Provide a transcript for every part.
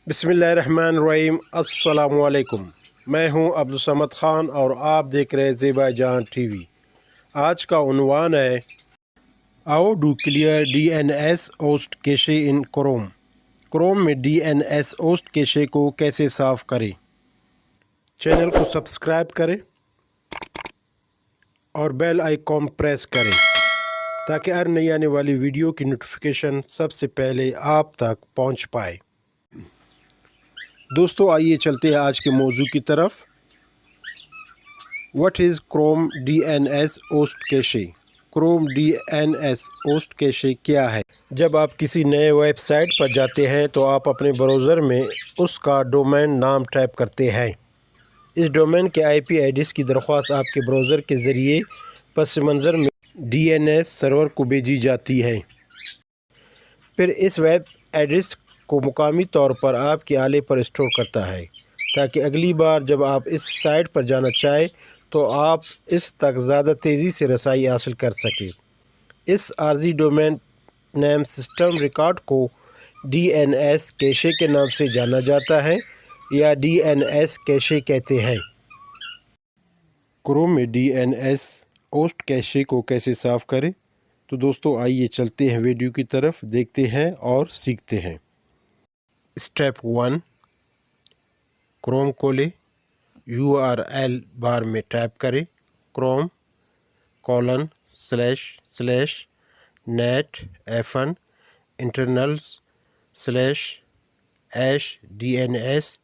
बिस्मिल्लाहिर्रहमानिर्रहीम। अस्सलामु अलैकुम। मैं हूं अब्दुल समद ख़ान और आप देख रहे हैं ज़ेबा जहां टीवी। आज का उन्वान है how do clear DNS host cache in Chrome. Chrome में DNS होस्ट कैशे को कैसे साफ़ करें। चैनल को सब्सक्राइब करें और बेल आइकॉन प्रेस करें ताकि हर नई आने वाली वीडियो की नोटिफिकेशन सबसे पहले आप तक पहुंच पाए। दोस्तों आइए चलते हैं आज के मौजू की तरफ। What is Chrome DNS host cache. Chrome DNS host cache क्या है? जब आप किसी नए वेबसाइट पर जाते हैं तो आप अपने ब्राउज़र में उसका डोमेन नाम टाइप करते हैं। इस डोमेन के IP एड्रेस की दरख्वास्त आपके ब्राउज़र के ज़रिए पस मंज़र में DNS सर्वर को भेजी जाती है। फिर इस वेब एड्रेस को मुकामी तौर पर आपके आले पर स्टोर करता है ताकि अगली बार जब आप इस साइट पर जाना चाहें तो आप इस तक ज़्यादा तेज़ी से रसाई हासिल कर सकें। इस आर्जी डोमेन नेम सिस्टम रिकॉर्ड को DNS कैशे के नाम से जाना जाता है या DNS कैशे कहते हैं। क्रोम में DNS होस्ट कैशे को कैसे साफ़ करें, तो दोस्तों आइए चलते हैं वीडियो की तरफ, देखते हैं और सीखते हैं। स्टेप 1, क्रोम खोलें, URL बार में टाइप करें chrome://netfn_internals/#DNS।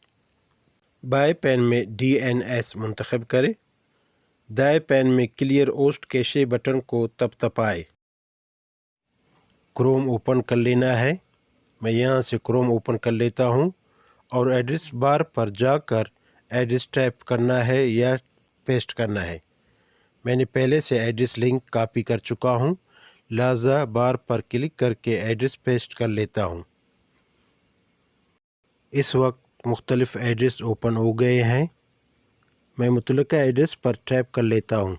बाएं पैन में DNS मुंतखब करें। दाएं पैन में क्लियर होस्ट कैशे बटन को तपाएं। क्रोम ओपन कर लेना है। मैं यहाँ से क्रोम ओपन कर लेता हूँ और एड्रेस बार पर जाकर एड्रेस टाइप करना है या पेस्ट करना है। मैंने पहले से एड्रेस लिंक कॉपी कर चुका हूँ, लिहाजा बार पर क्लिक करके एड्रेस पेस्ट कर लेता हूँ। इस वक्त मुख्तलिफ एड्रेस ओपन हो गए हैं। मैं मुतल्लिका एड्रेस पर टाइप कर लेता हूँ।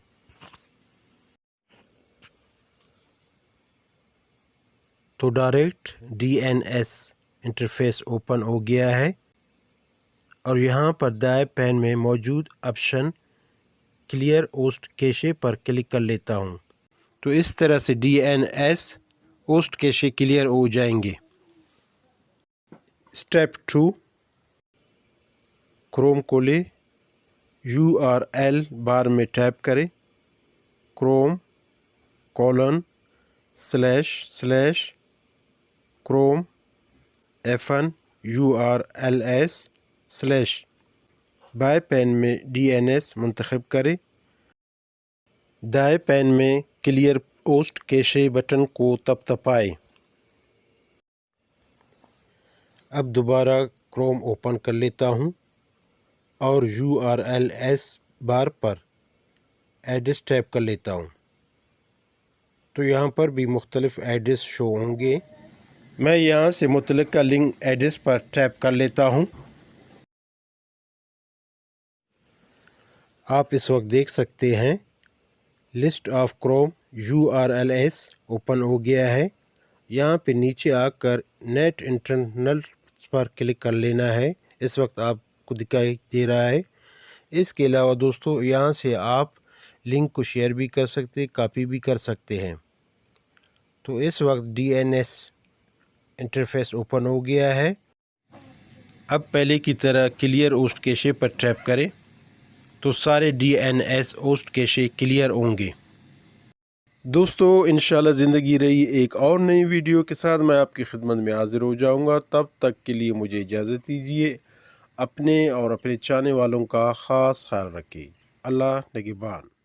तो डायरेक्ट DNS इंटरफेस ओपन हो गया है और यहाँ पर दाएं पैन में मौजूद ऑप्शन क्लियर होस्ट कैशे पर क्लिक कर लेता हूँ। तो इस तरह से DNS होस्ट कैशे क्लियर हो जाएंगे। स्टेप 2, क्रोम खोलें, URL बार में टाइप करें chrome://chrome://urls/ बाएं पैन में DNS मुंतखब करें। दाएं पैन में क्लियर होस्ट कैशे बटन को तपाएं। अब दोबारा क्रोम ओपन कर लेता हूँ और URLs बार पर एड्रेस टाइप कर लेता हूँ। तो यहाँ पर भी मुख्तलिफ एड्रेस शो होंगे। मैं यहाँ से मुतल्लिका लिंक एड्रेस पर टैप कर लेता हूँ। आप इस वक्त देख सकते हैं list of Chrome URLs open हो गया है। यहाँ पे नीचे आकर नेट इंटरनल पर क्लिक कर लेना है। इस वक्त आपको दिखाई दे रहा है। इसके अलावा दोस्तों यहाँ से आप लिंक को शेयर भी कर सकते हैं, कॉपी भी कर सकते हैं। तो इस वक्त DNS इंटरफेस ओपन हो गया है। अब पहले की तरह क्लियर होस्ट कैशे पर टैप करें तो सारे DNS होस्ट कैशे क्लियर होंगे। दोस्तों इंशाल्लाह ज़िंदगी रही एक और नई वीडियो के साथ मैं आपकी खिदमत में हाज़िर हो जाऊंगा। तब तक के लिए मुझे इजाज़त दीजिए। अपने और अपने चाहने वालों का ख़ास ख्याल रखें। अल्लाह निगहबान।